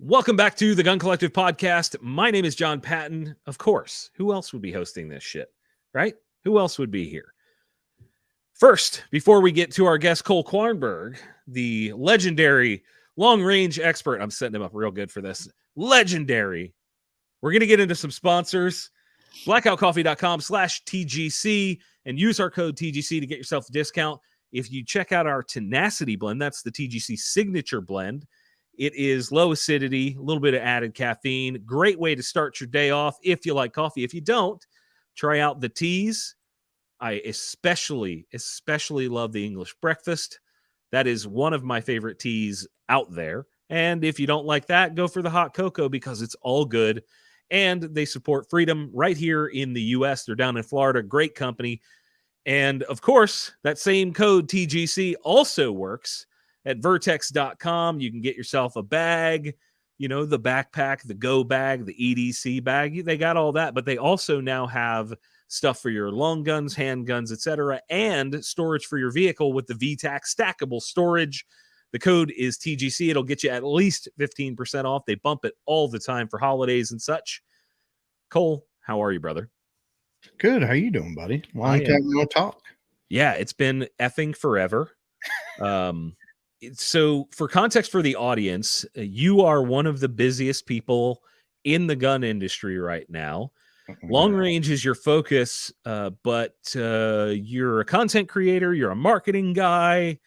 Welcome back to the Gun Collective podcast. My name is Jon Patton. Of course, who else would be hosting this shit, right? Who else would be here? First, before we get to our guest, Cole Quarnberg, the legendary long-range expert. I'm setting him up real good for this. Legendary. We're going to get into some sponsors. blackoutcoffee.com/TGC and use our code TGC to get yourself a discount. If you check out our Tenacity blend, that's the TGC signature blend. It is low acidity, a little bit of added caffeine. Great way to start your day off if you like coffee. If you don't, try out the teas. I especially love the English breakfast. That is one of my favorite teas out there. And if you don't like that, go for the hot cocoa because it's all good. And they support freedom right here in the U.S. They're down in Florida. Great company. And of course, that same code TGC also works at vertex.com. You can get yourself a bag, the backpack, the go bag, the EDC bag. They got all that, but they also now have stuff for your long guns, handguns, etc., and storage for your vehicle with the VTAC stackable storage. The code is TGC. It'll get you at least 15% off. They bump it all the time for holidays and such. Cole, how are you, brother? Good. How you doing, buddy? Long time no talk. Yeah, it's been effing forever. So for context for the audience, you are one of the busiest people in the gun industry right now. Long range is your focus, but you're a content creator, you're a marketing guy.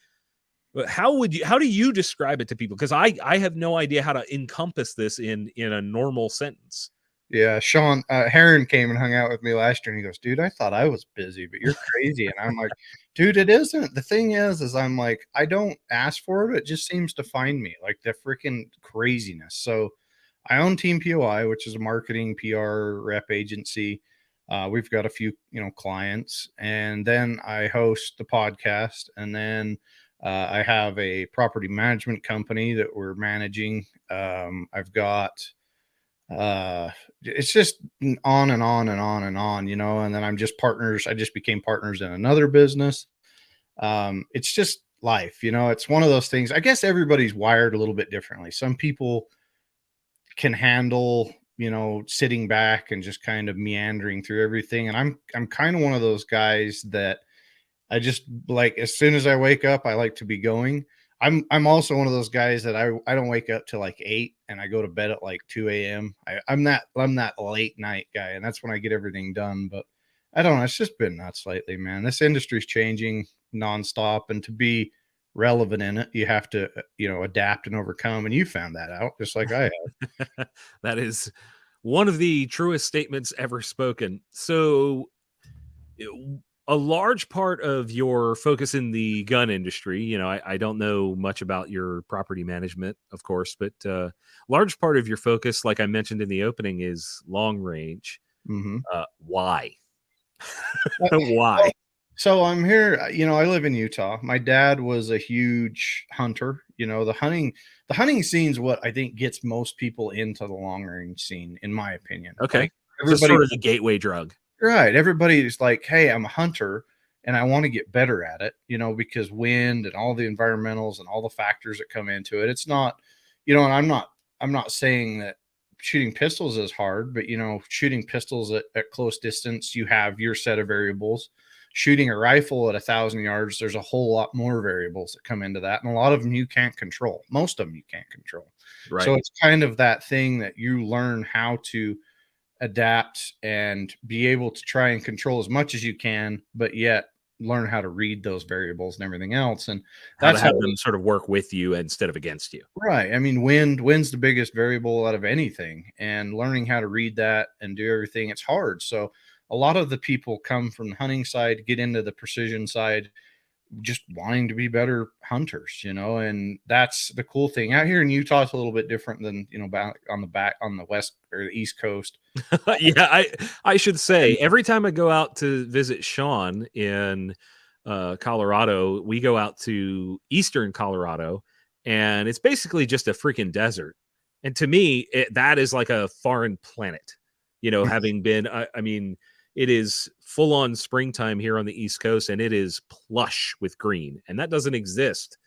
How do you describe it to people? Because I have no idea how to encompass this in a normal sentence. Yeah, Sean Heron came and hung out with me last year, and he goes, "Dude, I thought I was busy, but you're crazy." And I'm like, "Dude, it isn't." The thing is I'm like, I don't ask for it; it just seems to find me, like the freaking craziness. So, I own Team POI, which is a marketing PR rep agency. We've got a few, clients, and then I host the podcast, and then I have a property management company that we're managing. I've got. It's just on and on and on and on, and then I'm just partners. I just became partners in another business. It's just life, it's one of those things. I guess everybody's wired a little bit differently. Some people can handle, sitting back and just kind of meandering through everything. And I'm kind of one of those guys that I just like, as soon as I wake up, I like to be going. I'm also one of those guys that I don't wake up till like 8 and I go to bed at like 2 a.m. I'm that late night guy, and that's when I get everything done. But I don't know, it's just been nuts lately, man. This industry's changing nonstop, and to be relevant in it, you have to adapt and overcome. And you found that out just like I have. That is one of the truest statements ever spoken. So a large part of your focus in the gun industry, I don't know much about your property management, of course, but large part of your focus, like I mentioned in the opening, is long range. Mm-hmm. Why? Why? So I'm here, I live in Utah. My dad was a huge hunter. The hunting scene is what I think gets most people into the long range scene, in my opinion. Okay. Like, everybody, sort of the gateway drug. Right. Everybody's like, hey, I'm a hunter and I want to get better at it, because wind and all the environmentals and all the factors that come into it. It's not, and I'm not saying that shooting pistols is hard, but shooting pistols at close distance, you have your set of variables. Shooting a rifle at 1,000 yards, there's a whole lot more variables that come into that. And a lot of them you can't control. Most of them you can't control. Right. So it's kind of that thing that you learn how to adapt and be able to try and control as much as you can, but yet learn how to read those variables and everything else. And that's how them sort of work with you instead of against you. Right. I mean, wind's the biggest variable out of anything, and learning how to read that and do everything, it's hard. So a lot of the people come from the hunting side, get into the precision side, just wanting to be better hunters, and that's the cool thing. Out here in Utah, it's a little bit different than, back on the west or the East Coast. Yeah, I should say, every time I go out to visit Sean in Colorado, we go out to eastern Colorado, and it's basically just a freaking desert. And to me, that is like a foreign planet, having been, I mean, it is full on springtime here on the East Coast, and it is plush with green. And that doesn't exist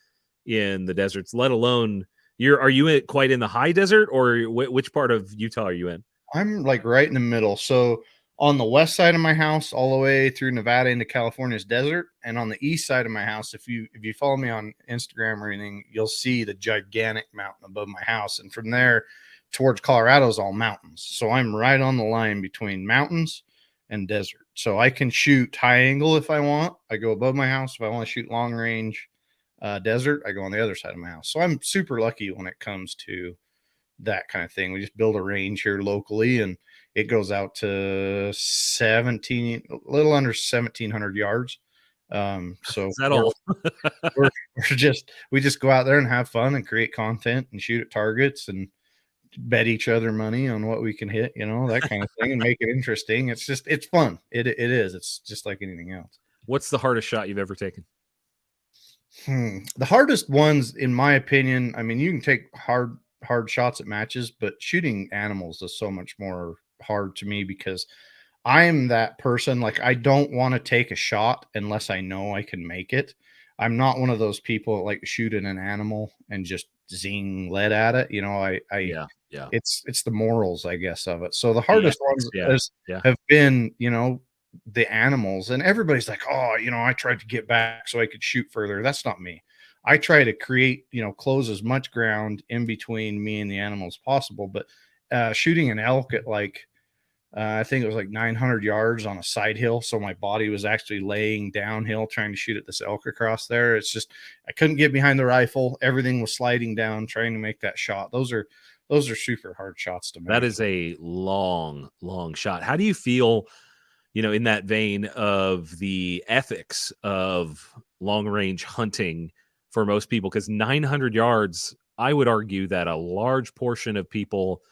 in the deserts, let alone Are you quite in the high desert, or which part of Utah are you in? I'm like right in the middle. So on the west side of my house, all the way through Nevada into California's desert, and on the east side of my house, if you follow me on Instagram or anything, you'll see the gigantic mountain above my house, and from there towards Colorado is all mountains. So I'm right on the line between mountains and desert. So I can shoot high angle if I want. I go above my house. If I want to shoot long range desert, I go on the other side of my house. So I'm super lucky when it comes to that kind of thing. We just build a range here locally, and it goes out to 17, a little under 1,700 yards. So Is that all? we just go out there and have fun and create content and shoot at targets and bet each other money on what we can hit, that kind of thing, and make it interesting. It's fun. It is. It's just like anything else. What's the hardest shot you've ever taken? The hardest ones, in my opinion, I mean, you can take hard shots at matches, but shooting animals is so much more hard to me because I'm that person. Like, I don't want to take a shot unless I know I can make it. I'm not one of those people that like to shoot at an animal and just zing lead at it. Yeah. It's the morals, I guess, of it. So the The hardest ethics, ones yeah. have been, the animals, and everybody's like, oh, I tried to get back so I could shoot further. That's not me. I try to create, close as much ground in between me and the animal as possible. But shooting an elk at like, I think it was like 900 yards on a side hill. So my body was actually laying downhill trying to shoot at this elk across there. It's just, I couldn't get behind the rifle. Everything was sliding down, trying to make that shot. Those are super hard shots to make. That is a long shot. How do you feel, in that vein of the ethics of long range hunting for most people? Because 900 yards, I would argue that a large portion of people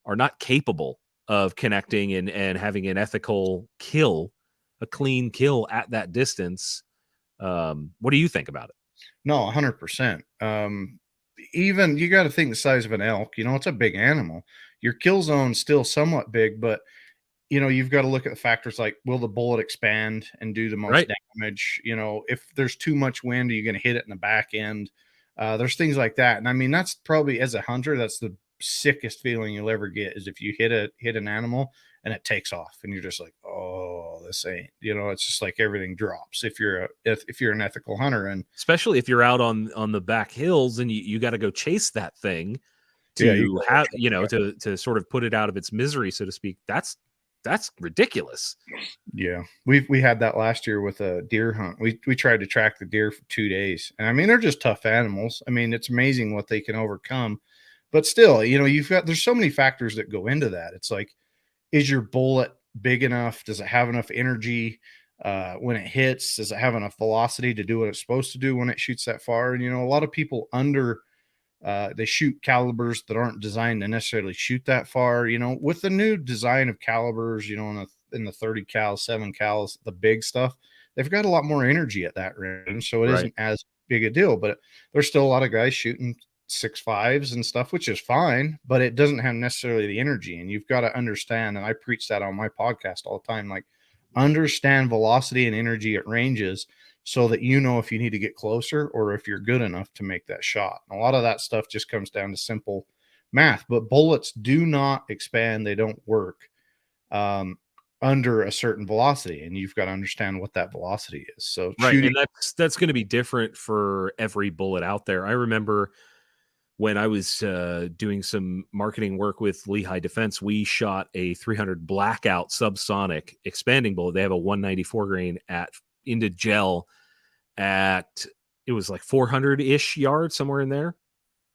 are not capable of connecting and having an ethical kill, a clean kill at that distance. What do you think about it? No, 100%. Even you got to think the size of an elk. It's a big animal. Your kill zone's still somewhat big, but you've got to look at the factors like, will the bullet expand and do the most damage? If there's too much wind, are you going to hit it in the back end? There's things like that. And I mean, that's probably, as a hunter, that's the sickest feeling you'll ever get, is if you hit an animal and it takes off and you're just like, oh, this ain't, it's just like everything drops if you're an ethical hunter. And especially if you're out on the back hills and you got to go chase that thing to have, to sort of put it out of its misery, so to speak. That's ridiculous. Yeah. We had that last year with a deer hunt. We tried to track the deer for 2 days. And I mean, they're just tough animals. I mean, it's amazing what they can overcome. But still, there's so many factors that go into that. It's like, is your bullet big enough? Does it have enough energy when it hits? Does it have enough velocity to do what it's supposed to do when it shoots that far? And, a lot of people they shoot calibers that aren't designed to necessarily shoot that far. With the new design of calibers, in the 30 cal, 7 cals, the big stuff, they've got a lot more energy at that range. So it isn't as big a deal, but there's still a lot of guys shooting 6.5s and stuff, which is fine, but it doesn't have necessarily the energy. And you've got to understand, and I preach that on my podcast all the time, like, understand velocity and energy at ranges so that if you need to get closer or if you're good enough to make that shot. And a lot of that stuff just comes down to simple math, but bullets do not expand. They don't work under a certain velocity, and you've got to understand what that velocity is. So and that's going to be different for every bullet out there. I remember when I was doing some marketing work with Lehigh Defense, we shot a 300 Blackout subsonic expanding bullet. They have a 194 grain into gel at, it was like 400-ish yards, somewhere in there.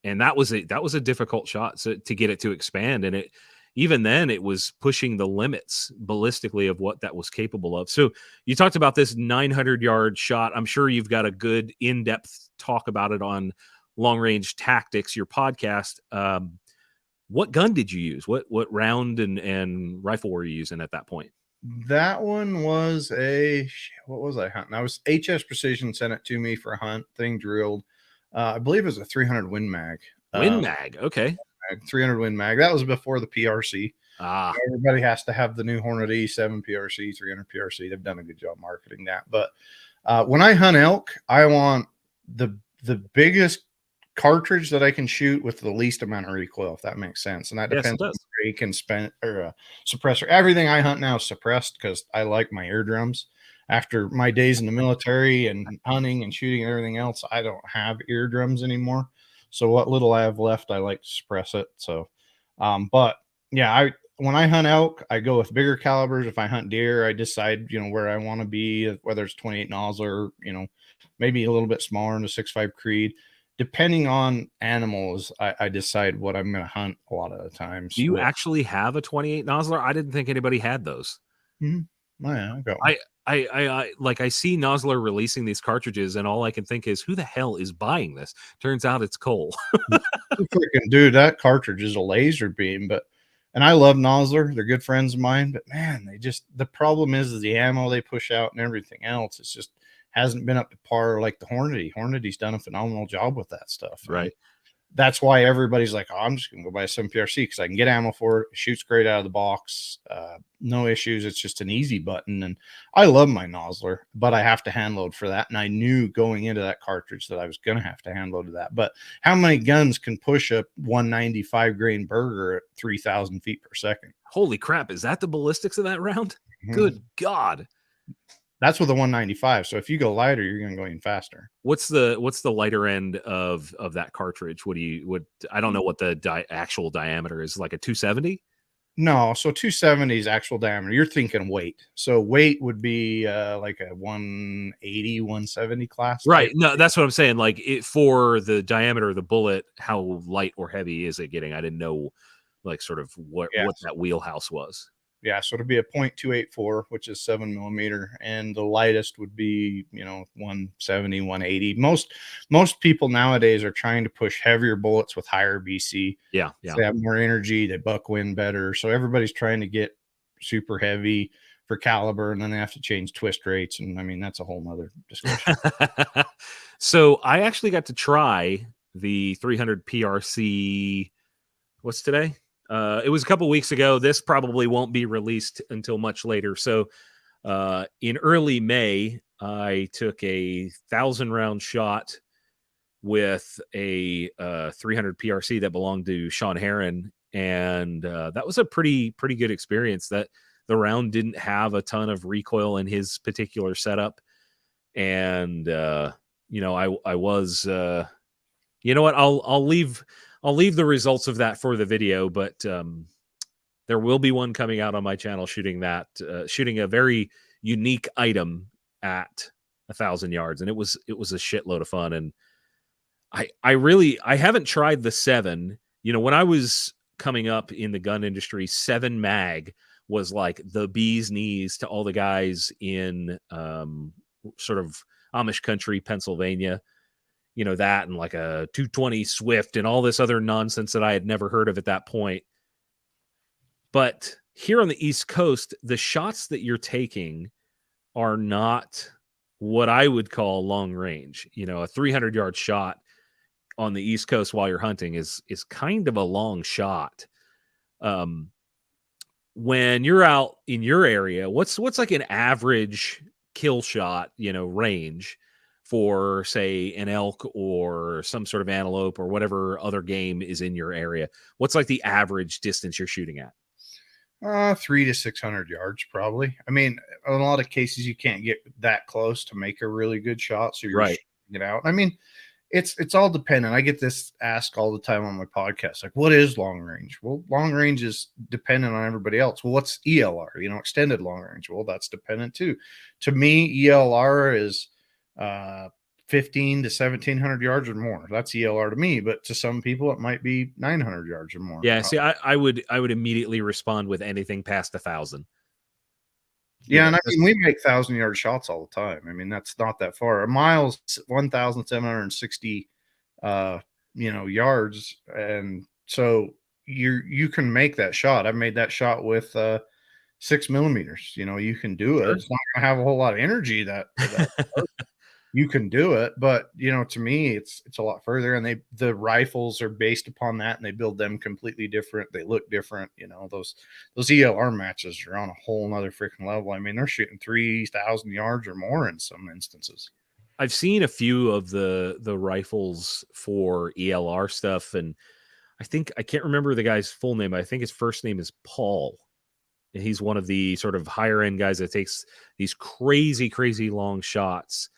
And that was a difficult shot to get it to expand. And even then it was pushing the limits ballistically of what that was capable of. So you talked about this 900-yard shot. I'm sure you've got a good in-depth talk about it on Long Range Tactics, your podcast. What gun did you use? What round and rifle were you using at that point? That one was what was I hunting? I was HS Precision sent it to me for a hunt, thing drilled. I believe it was a 300 Win Mag. Okay. 300 Win Mag. That was before the PRC. Everybody has to have the new Hornet E7 PRC, 300 PRC. They've done a good job marketing that. But when I hunt elk, I want the biggest cartridge that I can shoot with the least amount of recoil, if that makes sense. And that Yes, it depends on does. brake and suppressor. Everything I hunt now is suppressed because I like my eardrums. After my days in the military and hunting and shooting and everything else, I don't have eardrums anymore. So what little I have left, I like to suppress it. So, but yeah, when I hunt elk, I go with bigger calibers. If I hunt deer, I decide, where I want to be, whether it's 28 Nosler, maybe a little bit smaller in the 6.5 Creed. Depending on animals, I decide what I'm going to hunt a lot of the times. Do you actually have a 28 Nosler? I didn't think anybody had those. Mm-hmm. Oh, yeah, I got one. I see Nosler releasing these cartridges, and all I can think is, who the hell is buying this? Turns out it's Cole. Freaking dude, that cartridge is a laser beam, and I love Nosler. They're good friends of mine, but man, the problem is the ammo they push out and everything else. It's just hasn't been up to par like the Hornady. Hornady's done a phenomenal job with that stuff. Right. That's why everybody's like, oh, I'm just gonna go buy some PRC because I can get ammo for it. It shoots great out of the box, no issues. It's just an easy button, and I love my Nosler, but I have to hand load for that. And I knew going into that cartridge that I was gonna have to hand load to that. But how many guns can push a 195 grain burger at 3,000 feet per second? Holy crap! Is that the ballistics of that round? Mm-hmm. Good God! That's with a 195. So if you go lighter, you're going to go even faster. What's the lighter end of that cartridge? I don't know what the actual diameter is. Like a 270? No, so 270 is actual diameter. You're thinking weight. So weight would be like a 180, 170 class. Right. No, that's what I'm saying. Like for the diameter of the bullet, how light or heavy is it getting? I didn't know like sort of what that wheelhouse was. Yeah, so it'd be a .284, which is 7mm, and the lightest would be 170, 180. Most people nowadays are trying to push heavier bullets with higher BC. Yeah. So they have more energy, they buck wind better. So everybody's trying to get super heavy for caliber, and then they have to change twist rates, and I mean that's a whole nother discussion. So I actually got to try the 300 PRC. What's today? It was a couple weeks ago. This probably won't be released until much later. So in early May, I took a 1,000-round shot with a 300 PRC that belonged to Sean Heron, and that was a pretty good experience. That the round didn't have a ton of recoil in his particular setup, and I was you know what, I'll leave the results of that for the video, but there will be one coming out on my channel shooting a very unique item at 1,000 yards, and it was a shitload of fun. And I haven't tried the 7. When I was coming up in the gun industry, 7 mag was like the bee's knees to all the guys in sort of Amish country, Pennsylvania. That and like a 220 Swift and all this other nonsense that I had never heard of at that point. But here on the East Coast, the shots that you're taking are not what I would call long range. A 300-yard shot on the East Coast while you're hunting is kind of a long shot. When you're out in your area, what's like an average kill shot, range for, say, an elk or some sort of antelope or whatever other game is in your area? What's like the average distance you're shooting at? 300 to 600 yards, probably. I mean, in a lot of cases, you can't get that close to make a really good shot, so you're right. It out. I mean, it's all dependent. I get this asked all the time on my podcast, like, what is long range? Well, long range is dependent on everybody else. Well, what's ELR? Extended long range. Well, that's dependent too. To me, ELR is 15 to 1,700 yards or more. That's ELR to me, but to some people it might be 900 yards or more. Yeah, see, I would immediately respond with anything past 1,000. Yeah, and I mean, we make 1,000-yard shots all the time. I mean, that's not that far. A mile's 1,760 yards, and so you can make that shot. I've made that shot with 6mm. You can do it. Sure. It's not gonna have a whole lot of energy that you can do it, but to me it's a lot further, and the rifles are based upon that, and they build them completely different. They look different. Those ELR matches are on a whole nother freaking level. I mean, they're shooting 3,000 yards or more in some instances. I've seen a few of the rifles for ELR stuff, and I can't remember the guy's full name. I think his first name is Paul. He's one of the sort of higher end guys that takes these crazy long shots.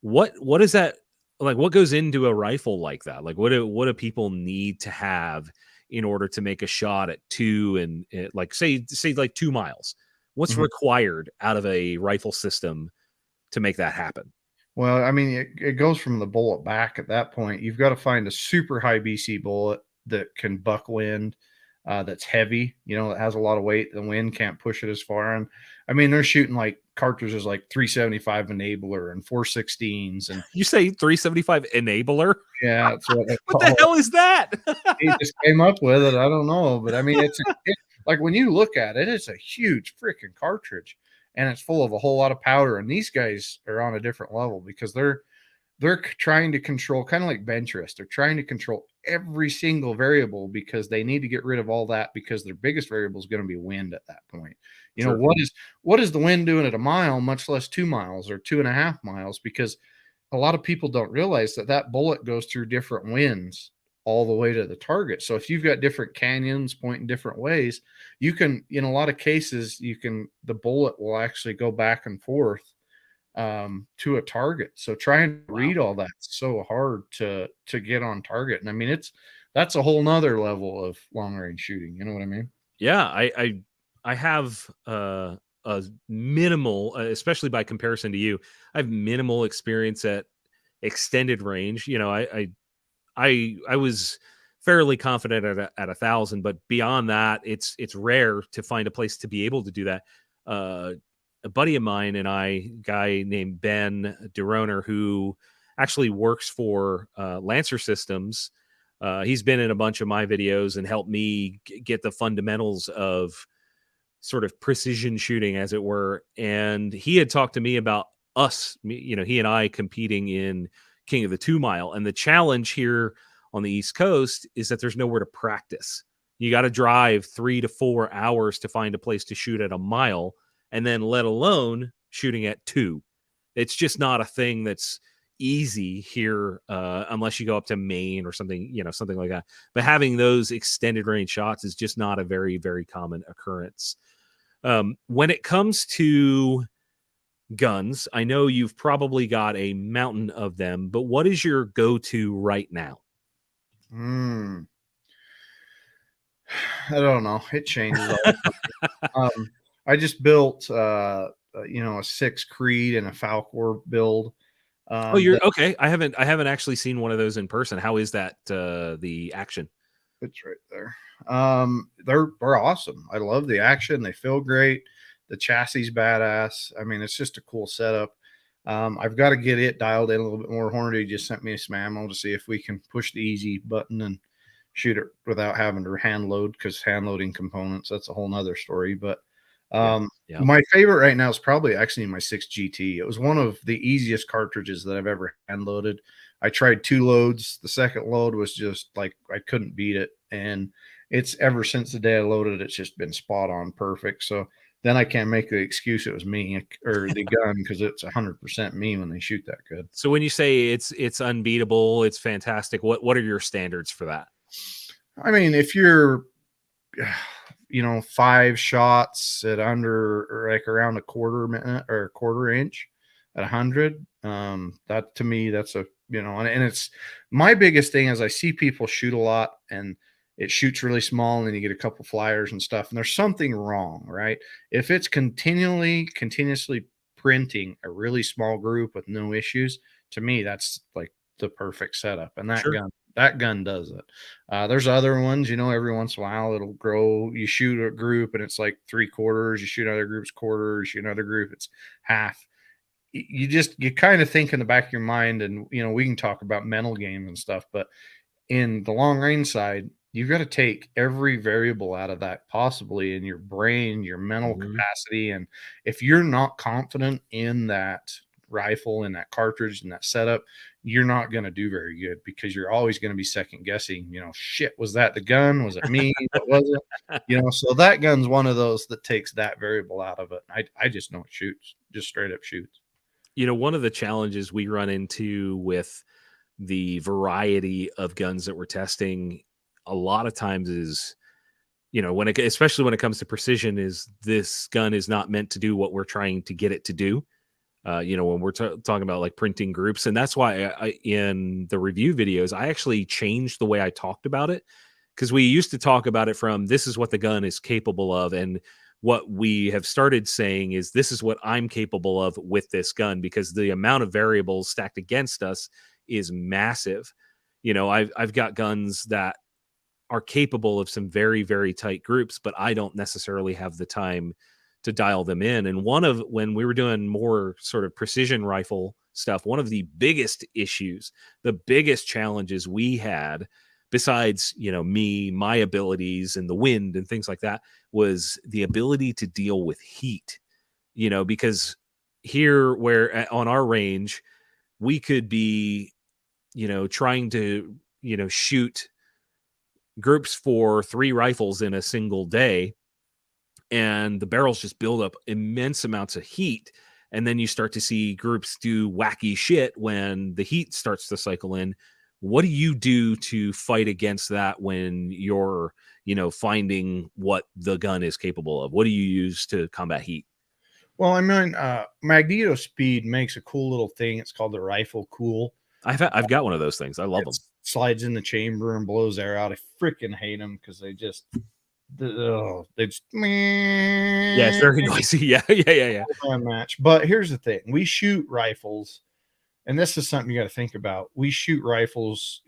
What is that like? What goes into a rifle like that? Like what do people need to have in order to make a shot at 2 and like say like 2 miles? What's Mhm. required out of a rifle system to make that happen? Well, I mean, it goes from the bullet back at that point. You've got to find a super high BC bullet that can buck wind, that's heavy, that has a lot of weight. The wind can't push it as far. And I mean, they're shooting like cartridges like 375 enabler and 416s. And You say 375 enabler? yeah, that's what they What the call it. hell is that? He just came up with it. I don't know. But I mean, like when you look at it, it's a huge freaking cartridge and it's full of a whole lot of powder. And these guys are on a different level because they're trying to control, kind of like bench rest. They're trying to control every single variable because they need to get rid of all that because their biggest variable is going to be wind at that point. Sure. What is the wind doing at a mile, much less 2 miles or 2.5 miles? Because a lot of people don't realize that bullet goes through different winds all the way to the target. So if you've got different canyons pointing different ways, you can, in a lot of cases, the bullet will actually go back and forth to a target. So trying to Wow. read all that's so hard to get on target. And I mean, that's a whole nother level of long range shooting. You know what I mean? Yeah, I have a minimal, especially by comparison to you. I have minimal experience at extended range. I was fairly confident at 1,000, but beyond that, it's rare to find a place to be able to do that. A buddy of mine and I, guy named Ben DeRoner, who actually works for Lancer Systems. He's been in a bunch of my videos and helped me get the fundamentals of sort of precision shooting, as it were. And he had talked to me about he and I competing in King of the 2 Mile. And the challenge here on the East Coast is that there's nowhere to practice. You got to drive 3 to 4 hours to find a place to shoot at a mile, and then let alone shooting at 2. It's just not a thing that's easy here unless you go up to Maine or something, something like that. But having those extended range shots is just not a very, very common occurrence. When it comes to guns, I know you've probably got a mountain of them, but what is your go-to right now? I don't know. It changes all the time. I just built, a 6 Creed and a Falcor build. Oh, you're okay. I haven't actually seen one of those in person. How is that the action? It's right there. They're awesome. I love the action. They feel great. The chassis badass. I mean, it's just a cool setup. I've got to get it dialed in a little bit more. Hornady just sent me some ammo to see if we can push the easy button and shoot it without having to hand load, because hand loading components, that's a whole nother story. But Yeah. my favorite right now is probably actually my 6 GT. It was one of the easiest cartridges that I've ever hand loaded. I tried 2 loads. The second load was just like, I couldn't beat it. And it's ever since the day I loaded, it's just been spot on perfect. So then I can't make the excuse it was me or the gun, because it's 100% me when they shoot that good. So when you say it's unbeatable, it's fantastic, what are your standards for that? I mean, if you're 5 shots at under, or like around a quarter minute or a quarter inch at 100, that to me, that's and it's my biggest thing is I see people shoot a lot and it shoots really small, and then you get a couple flyers and stuff, and there's something wrong, right? If it's continuously printing a really small group with no issues, to me, that's like the perfect setup. And Sure. that gun does it. There's other ones, every once in a while it'll grow. You shoot a group and it's like 3/4. You shoot another group's quarters. You shoot another group, it's half. You kind of think in the back of your mind, and we can talk about mental games and stuff, but in the long range side, you've got to take every variable out of that possibly in your brain, your mental capacity. And if you're not confident in that rifle, in that cartridge, in that setup, you're not going to do very good, because you're always going to be second guessing, shit, was that the gun? Was it me? What was it? So that gun's one of those that takes that variable out of it. I just know it shoots, just straight up shoots. One of the challenges we run into with the variety of guns that we're testing a lot of times is, especially when it comes to precision, is this gun is not meant to do what we're trying to get it to do. When we're talking about like printing groups. And that's why in the review videos, I actually changed the way I talked about it, because we used to talk about it from this is what the gun is capable of. And what we have started saying is this is what I'm capable of with this gun, because the amount of variables stacked against us is massive. I've got guns that are capable of some very, very tight groups, but I don't necessarily have the time to dial them in. And when we were doing more sort of precision rifle stuff, one of the biggest issues, the biggest challenges we had, besides, me, my abilities and the wind and things like that, was the ability to deal with heat, because here where on our range, we could be, trying to, shoot groups for 3 rifles in a single day, and the barrels just build up immense amounts of heat. And then you start to see groups do wacky shit when the heat starts to cycle in. What do you do to fight against that when you're, finding what the gun is capable of? What do you use to combat heat? Well, I mean, Magneto Speed makes a cool little thing. It's called the Rifle Cool. I've got one of those things. I love them. Slides in the chamber and blows air out. I freaking hate them because they just yeah, it's very noisy. Yeah. Match. But here's the thing: we shoot rifles, and this is something you got to think about. We shoot rifles,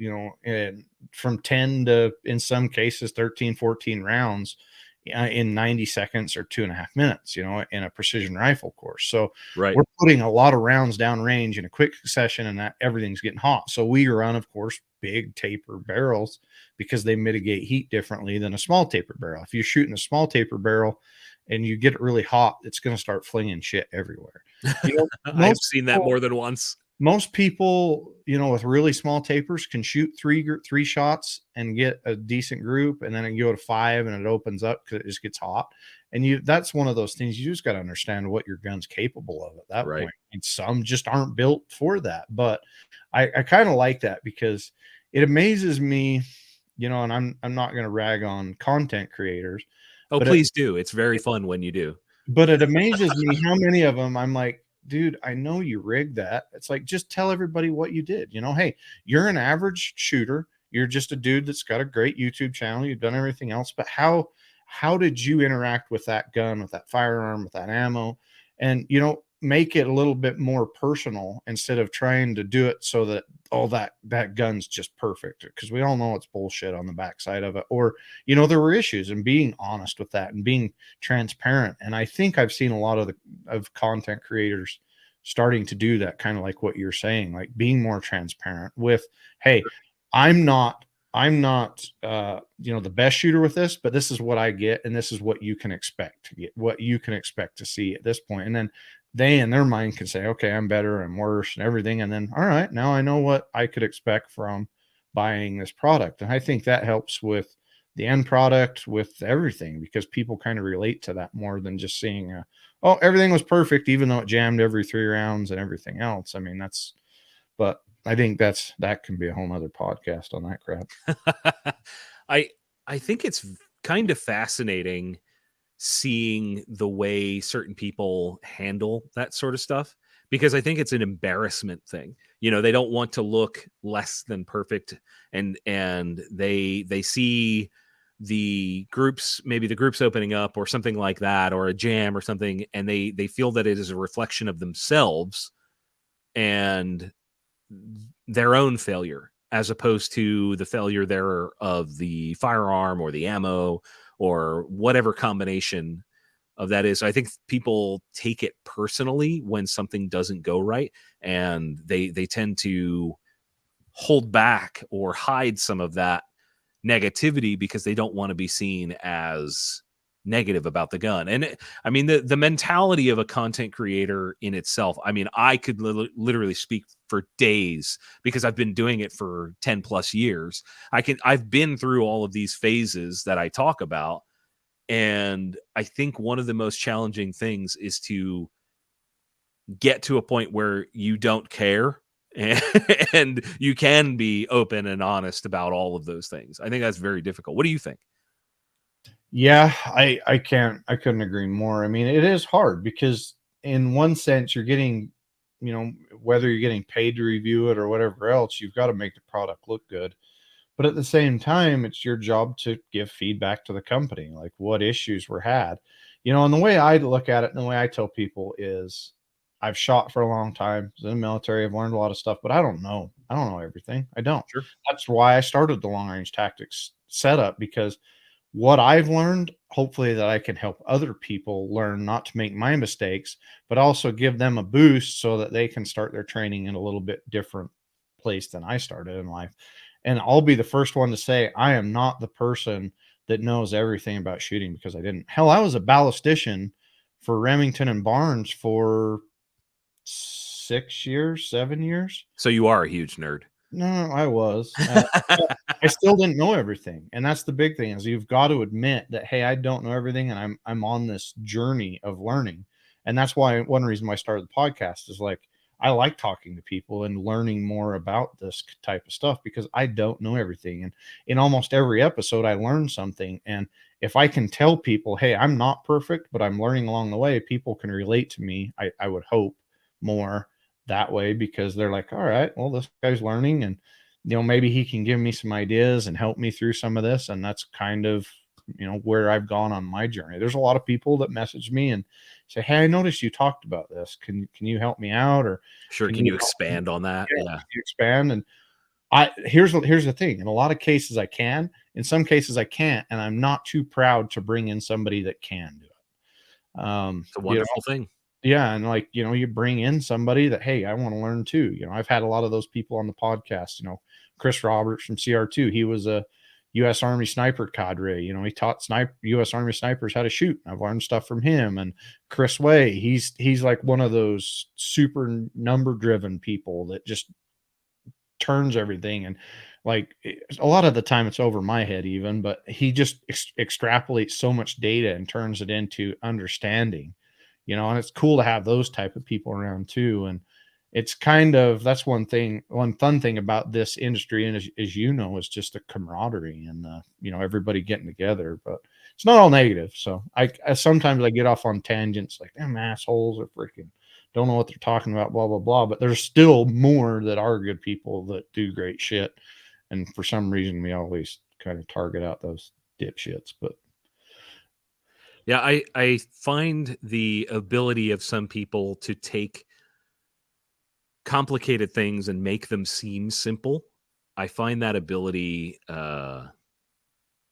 and from 10 to, in some cases, 13, 14 rounds in 90 seconds or 2.5 minutes, in a precision rifle course. So right, we're putting a lot of rounds downrange in a quick succession, and that everything's getting hot. So we run, of course, big taper barrels because they mitigate heat differently than a small taper barrel. If you're shooting a small taper barrel and you get it really hot, it's going to start flinging shit everywhere. I've seen that more than once. Most people, with really small tapers can shoot three shots and get a decent group, and then it go to 5 and it opens up because it just gets hot. And that's one of those things you just got to understand what your gun's capable of at that point. And some just aren't built for that. But I kind of like that because it amazes me, and I'm not going to rag on content creators. Oh, please do. It's very fun when you do. But it amazes me how many of them I'm like, dude, I know you rigged that. It's like, just tell everybody what you did. Hey, you're an average shooter. You're just a dude that's got a great YouTube channel. You've done everything else. But how did you interact with that gun, with that firearm, with that ammo? And, make it a little bit more personal instead of trying to do it so that that gun's just perfect, because we all know it's bullshit on the backside of it. Or, there were issues, and being honest with that and being transparent. And I think I've seen a lot of content creators starting to do that, kind of like what you're saying, like being more transparent with, hey, I'm not the best shooter with this, but this is what I get, and this is what you can expect to get, what you can expect to see at this point. And then they in their mind can say, okay, I'm better and worse and everything. And then, all right, now I know what I could expect from buying this product. And I think that helps with the end product, with everything, because people kind of relate to that more than just seeing, oh, everything was perfect, even though it jammed every 3 rounds and everything else. I mean, but I think that can be a whole nother podcast on that crap. I think it's kind of fascinating seeing the way certain people handle that sort of stuff, because I think it's an embarrassment thing. They don't want to look less than perfect, and they see maybe the groups opening up or something like that, or a jam or something, and they feel that it is a reflection of themselves and their own failure, as opposed to the failure there of the firearm or the ammo or whatever combination of that is. I think people take it personally when something doesn't go right, and they tend to hold back or hide some of that negativity because they don't want to be seen as negative about the gun. And I mean, the mentality of a content creator in itself, I mean, I could literally speak for days because I've been doing it for 10 plus years. I've been through all of these phases that I talk about. And I think one of the most challenging things is to get to a point where you don't care and, and you can be open and honest about all of those things. I think that's very difficult. What do you think? Yeah, I couldn't agree more. I mean, it is hard because in one sense you're getting, you know, whether you're getting paid to review it or whatever else, you've got to make the product look good. But at the same time, it's your job to give feedback to the company, like what issues were had. You know, and the way I look at it and the way I tell people is I've shot for a long time. I was in the military. I've learned a lot of stuff, but I don't know. I don't know everything. I don't. Sure. That's why I started the long range tactics setup, because what I've learned, hopefully that I can help other people learn not to make my mistakes, but also give them a boost so that they can start their training in a little bit different place than I started in life. And I'll be the first one to say I am not the person that knows everything about shooting, because I didn't. Hell, I was a ballistician for Remington and Barnes for 6 years, 7 years. So you are a huge nerd. No, I was. I still didn't know everything, and that's the big thing, is you've got to admit that, hey, I don't know everything, and I'm on this journey of learning. And that's why one reason why I started the podcast is, like, I like talking to people and learning more about this type of stuff, because I don't know everything. And in almost every episode, I learn something. And if I can tell people, hey, I'm not perfect, but I'm learning along the way, people can relate to me. I would hope more that way, because they're like, all right, well, this guy's learning, and you know, maybe he can give me some ideas and help me through some of this. And that's kind of, you know, where I've gone on my journey. There's a lot of people that message me and say, hey, I noticed you talked about this. Can you help me out? Or Sure. Can you expand on that? yeah, Yeah. can you expand? And here's the thing. In a lot of cases I can, in some cases I can't. And I'm not too proud to bring in somebody that can do it. It's a You know, wonderful thing. yeah, and, like, you know, you bring in somebody that, hey, I want to learn too. You know, I've had a lot of those people on the podcast. You know, Chris Roberts from CR2, he was a U.S. Army sniper cadre. You know, he taught U.S. Army snipers how to shoot. I've learned stuff from him. And Chris Way, he's like one of those super number driven people that just turns everything. And like, a lot of the time it's over my head even, but he just extrapolates so much data and turns it into understanding, you know. And it's cool to have those type of people around too. And it's kind of, that's one fun thing about this industry, and as you know, is just the camaraderie and you know, everybody getting together. But it's not all negative. So I sometimes I get off on tangents, like, them assholes are freaking don't know what they're talking about, blah blah blah. But there's still more that are good people that do great shit, and for some reason we always kind of target out those dipshits. But Yeah, I find the ability of some people to take complicated things and make them seem simple. I find that ability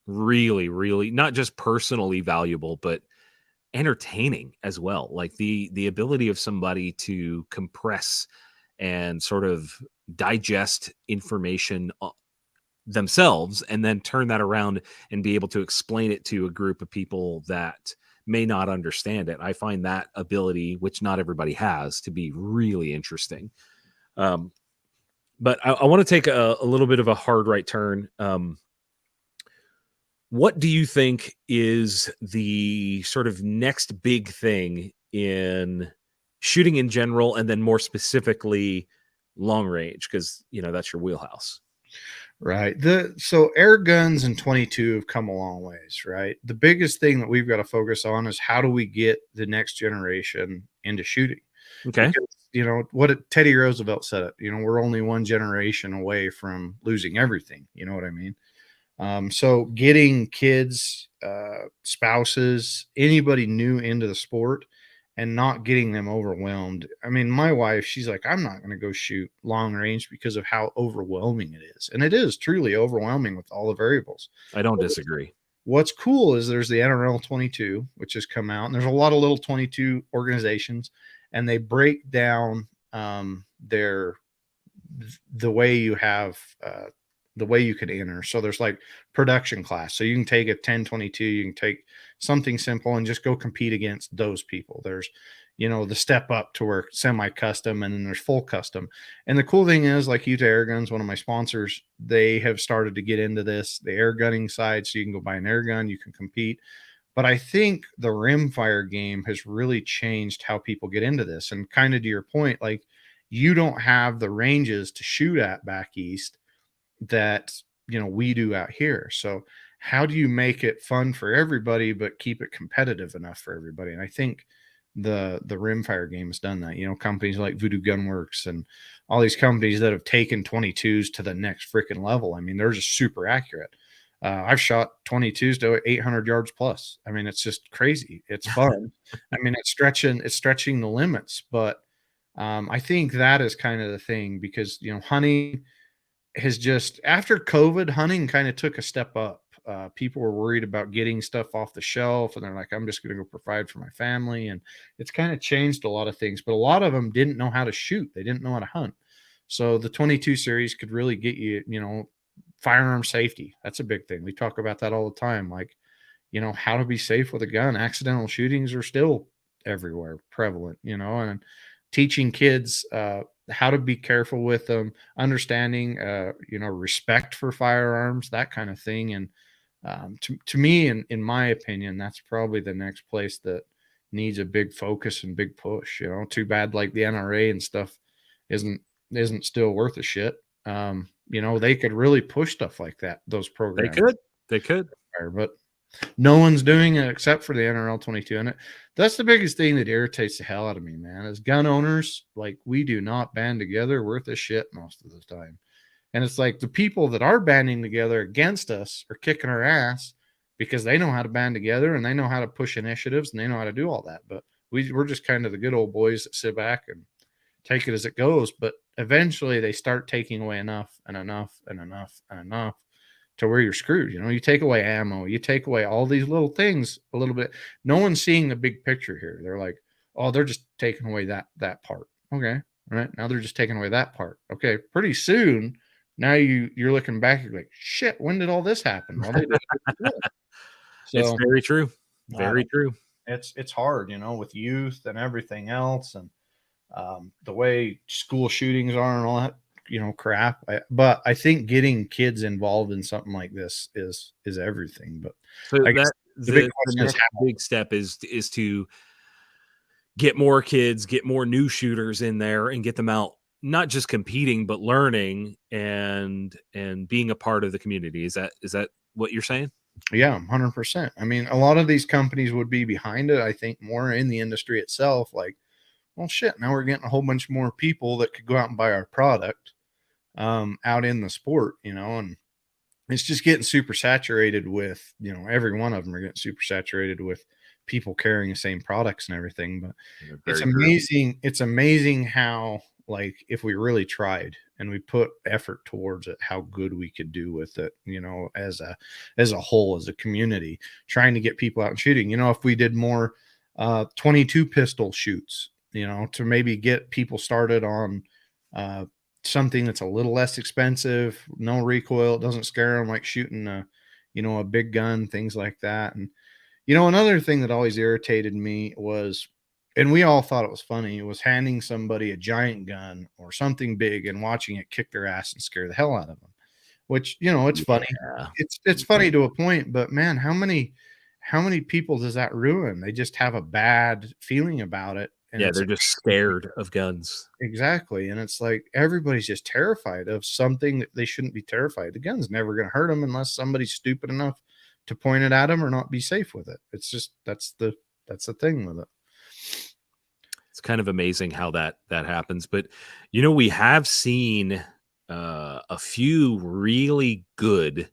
really, really not just personally valuable, but entertaining as well. Like the ability of somebody to compress and sort of digest information themselves and then turn that around and be able to explain it to a group of people that may not understand it. I find that ability, which not everybody has, to be really interesting. But I want to take a little bit of a hard right turn. What do you think is the sort of next big thing in shooting in general, and then more specifically long range? Because, you know, that's your wheelhouse. right, so air guns and 22 have come a long ways, right? The biggest thing that we've got to focus on is how do we get the next generation into shooting. Okay. Because, you know, Teddy Roosevelt said it, you know, we're only one generation away from losing everything. You know what I mean? So getting kids, spouses, anybody new into the sport and not getting them overwhelmed. I mean, my wife, she's like, I'm not going to go shoot long range because of how overwhelming it is. And it is truly overwhelming with all the variables. I don't disagree. What's cool is there's the NRL 22, which has come out, and there's a lot of little 22 organizations, and they break down the way you have the way you could enter. So there's like production class. So you can take a 1022, you can take something simple and just go compete against those people. There's, you know, the step up to where semi-custom, and then there's full custom. And the cool thing is, like Utah Air Guns, one of my sponsors, they have started to get into this, the air gunning side. So you can go buy an air gun, you can compete. But I think the rimfire game has really changed how people get into this. And kind of to your point, like you don't have the ranges to shoot at back east that we do out here. So how do you make it fun for everybody but keep it competitive enough for everybody? And I think the rimfire game has done that. Companies like Voodoo Gunworks and all these companies that have taken 22s to the next freaking level. I mean, they're just super accurate. I've shot 22s to 800 yards plus. I mean, it's just crazy. It's fun. I mean, it's stretching the limits. But I think that is kind of the thing, because hunting has just, after COVID, hunting kind of took a step up. People were worried about getting stuff off the shelf, and they're like, I'm just going to go provide for my family. And it's kind of changed a lot of things, but a lot of them didn't know how to shoot. They didn't know how to hunt. So the 22 series could really get you, firearm safety. That's a big thing. We talk about that all the time. Like, how to be safe with a gun. Accidental shootings are still everywhere, prevalent, and teaching kids how to be careful with them, understanding, respect for firearms, that kind of thing. And to me, in my opinion, that's probably the next place that needs a big focus and big push. Too bad like the NRA and stuff isn't still worth a shit. They could really push stuff like that, those programs. They could, but no one's doing it except for the NRL 22. And that's the biggest thing that irritates the hell out of me, man. As gun owners, like, we do not band together worth a shit most of the time. And it's like the people that are banding together against us are kicking our ass because they know how to band together and they know how to push initiatives and they know how to do all that. But we're just kind of the good old boys that sit back and take it as it goes. But eventually they start taking away enough and enough and enough and enough to where you're screwed. You take away ammo, you take away all these little things a little bit. No one's seeing the big picture here. They're like, oh, they're just taking away that part. Okay. Right. Now they're just taking away that part. Okay. Pretty soon, now you're looking back, you're like, shit, when did all this happen? Well, they did it. So, it's very true. Very true. It's hard, with youth and everything else, and the way school shootings are and all that, crap. But I think getting kids involved in something like this is everything. But so I guess the next big step is to get more kids, get more new shooters in there, and get them out, not just competing, but learning and being a part of the community. Is that what you're saying? Yeah, 100%. I mean, a lot of these companies would be behind it. I think more in the industry itself, like, well, shit, now we're getting a whole bunch more people that could go out and buy our product out in the sport, and it's just getting super saturated with, every one of them are getting super saturated with people carrying the same products and everything. But it's amazing. It's amazing how, like, if we really tried and we put effort towards it, how good we could do with it, as a whole, as a community, trying to get people out and shooting. If we did more 22 pistol shoots, to maybe get people started on something that's a little less expensive, no recoil, it doesn't scare them like shooting a big gun, things like that. And another thing that always irritated me was, and we all thought it was funny, was handing somebody a giant gun or something big and watching it kick their ass and scare the hell out of them. Which, it's funny. It's funny to a point, but man, how many people does that ruin? They just have a bad feeling about it. And they're just scared of guns. Exactly. And it's like everybody's just terrified of something that they shouldn't be terrified. The gun's never going to hurt them unless somebody's stupid enough to point it at them or not be safe with it. It's just that's the thing with it. It's kind of amazing how that happens. But we have seen a few really good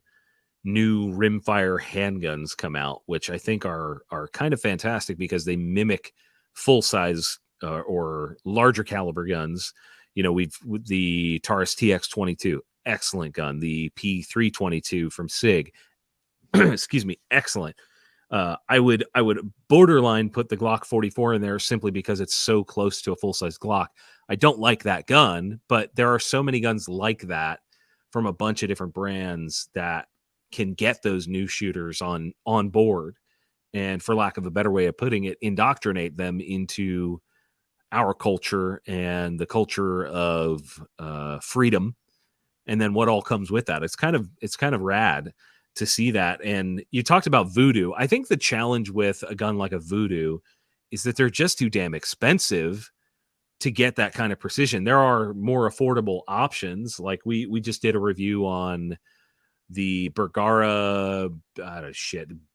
new rimfire handguns come out, which I think are kind of fantastic because they mimic full size or larger caliber guns. We've the Taurus TX22, excellent gun. The P322 from SIG, excuse me, excellent. I would borderline put the Glock 44 in there simply because it's so close to a full size Glock. I don't like that gun, but there are so many guns like that from a bunch of different brands that can get those new shooters on board. And for lack of a better way of putting it, indoctrinate them into our culture and the culture of freedom, and then what all comes with that. It's kind of rad. to see that. And you talked about Voodoo. I think the challenge with a gun like a Voodoo is that they're just too damn expensive to get that kind of precision. There are more affordable options. Like we just did a review on the Bergara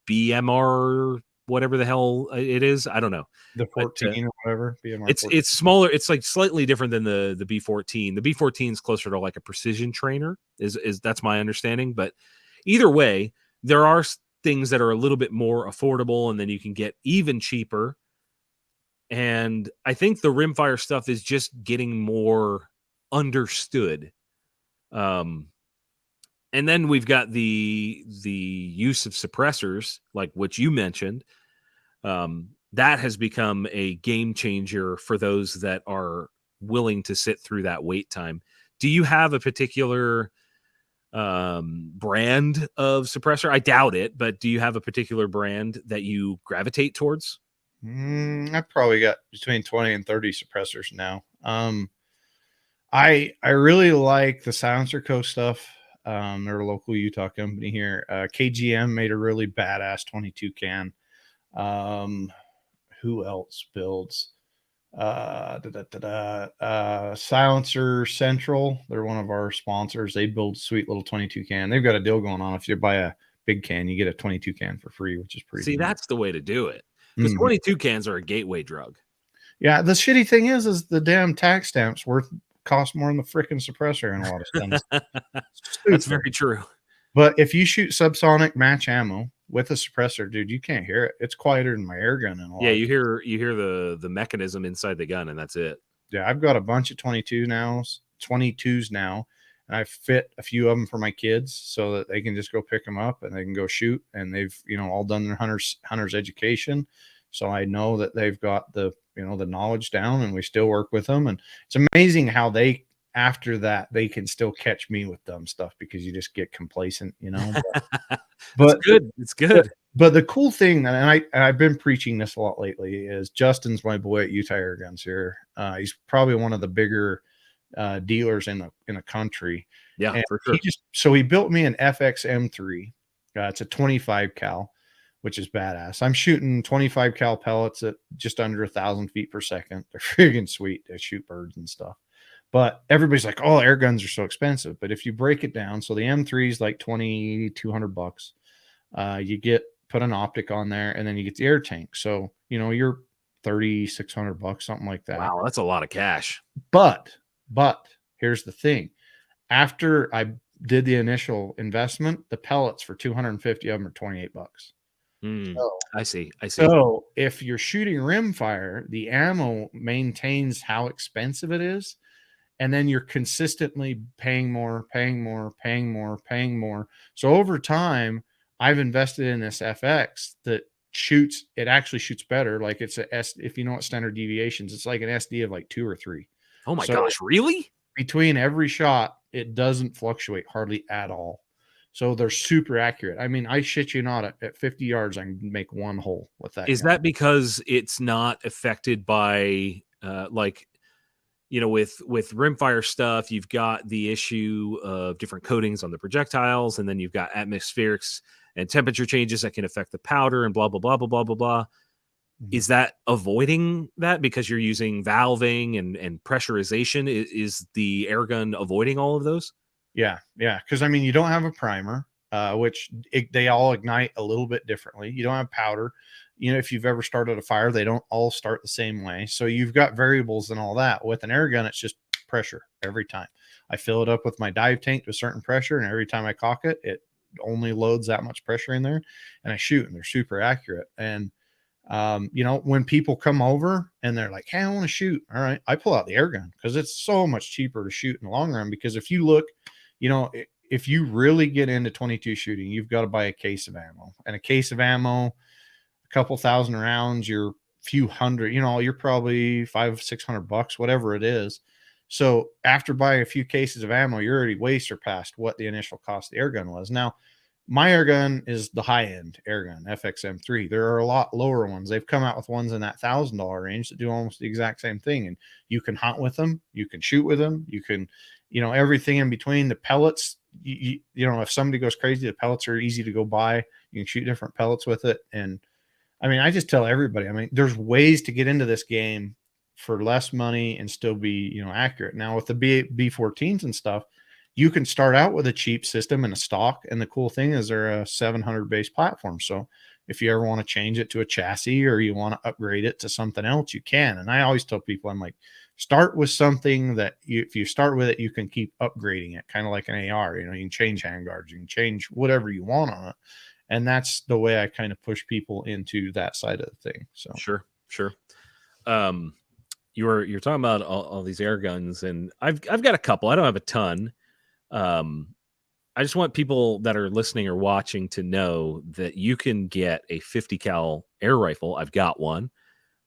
BMR, whatever the hell it is. I don't know. The 14 But, or whatever. BMR it's 14. it's smaller. It's like slightly different than the B14. The B14 is closer to like a precision trainer. Is that's my understanding. But either way, there are things that are a little bit more affordable, and then you can get even cheaper. And I think the rimfire stuff is just getting more understood. And then we've got the use of suppressors, like what you mentioned. That has become a game changer for those that are willing to sit through that wait time. Do you have a particular brand of suppressor? I doubt it, but do you have a particular brand that you gravitate towards? I've probably got between 20 and 30 suppressors now. I really like the Silencer Co. stuff. They're a local Utah company here. KGM made a really badass 22 can. Who else builds? Silencer Central. They're one of our sponsors. They build sweet little 22 can. They've got a deal going on. If you buy a big can, you get a 22 can for free, which is pretty. See, neat. that's the way to do it. Because 22 cans are a gateway drug. Yeah, the shitty thing is the damn tax stamps cost more than the freaking suppressor in a lot of sense. That's very true. But if you shoot subsonic match ammo with a suppressor, dude, you can't hear it. It's quieter than my air gun. Yeah, you hear the mechanism inside the gun, and that's it. Yeah, I've got a bunch of 22s now, and I fit a few of them for my kids so that they can just go pick them up and they can go shoot. And they've all done their hunter's education, so I know that they've got the the knowledge down, and we still work with them. And it's amazing how they after that they can still catch me with dumb stuff because you just get complacent, But good. It's good. But the cool thing, and I've been preaching this a lot lately, is Justin's my boy at Utah Air Guns here. He's probably one of the bigger dealers in the country. Yeah, and for sure. He built me an FX M3. It's a 25 cal, which is badass. I'm shooting 25 cal pellets at just under 1,000 feet per second. They're freaking sweet to shoot birds and stuff. But everybody's like, "Oh, air guns are so expensive." But if you break it down, so the M3 is like $2,200. You put an optic on there, and then you get the air tank. So you're $3,600, something like that. Wow, that's a lot of cash. But here's the thing: after I did the initial investment, the pellets for 250 of them are $28. I see. So if you're shooting rimfire, the ammo maintains how expensive it is. And then you're consistently paying more. So over time, I've invested in this FX that actually shoots better. Like it's if you know what standard deviations, it's like an SD of like 2 or 3. Oh my gosh, really? Between every shot, it doesn't fluctuate hardly at all. So they're super accurate. I mean, I shit you not, at 50 yards, I can make one hole with that. Is that because it's not affected by with rimfire stuff, you've got the issue of different coatings on the projectiles, and then you've got atmospherics and temperature changes that can affect the powder and blah, blah, blah, blah, blah, blah, blah. Is that avoiding that because you're using valving and pressurization? Is the air gun avoiding all of those? Yeah. Because I mean, you don't have a primer, which they all ignite a little bit differently. You don't have powder. If you've ever started a fire, they don't all start the same way. So you've got variables and all that. With an air gun, it's just pressure every time. I fill it up with my dive tank to a certain pressure, and every time I cock it, it only loads that much pressure in there, and I shoot, and they're super accurate. And when people come over and they're like, "Hey, I want to shoot," all right, I pull out the air gun because it's so much cheaper to shoot in the long run. Because if you look, if you really get into 22 shooting, you've got to buy a case of ammo, and a case of ammo, a couple thousand rounds, you're a few hundred, you're probably $500-600, whatever it is. So after buying a few cases of ammo, you're already way surpassed what the initial cost of the air gun was. Now, my air gun is the high-end air gun, FXM3. There are a lot lower ones. They've come out with ones in that $1,000 range that do almost the exact same thing. And you can hunt with them. You can shoot with them. You can, everything in between. The pellets you know, if somebody goes crazy, the pellets are easy to go buy. You can shoot different pellets with it. And I mean, I just tell everybody, I mean, there's ways to get into this game for less money and still be, you know, accurate. Now with the B14s and stuff, you can start out with a cheap system and a stock. And the cool thing is they're a 700 base platform. So if you ever want to change it to a chassis or you want to upgrade it to something else, you can. And I always tell people, I'm like, start with something that if you start with it, you can keep upgrading it, kind of like an AR. You know, you can change handguards, you can change whatever you want on it. And that's the way I kind of push people into that side of the thing. So sure. You're talking about all these air guns, and I've got a couple. I don't have a ton. I just want people that are listening or watching to know that you can get a 50 cal air rifle. I've got one.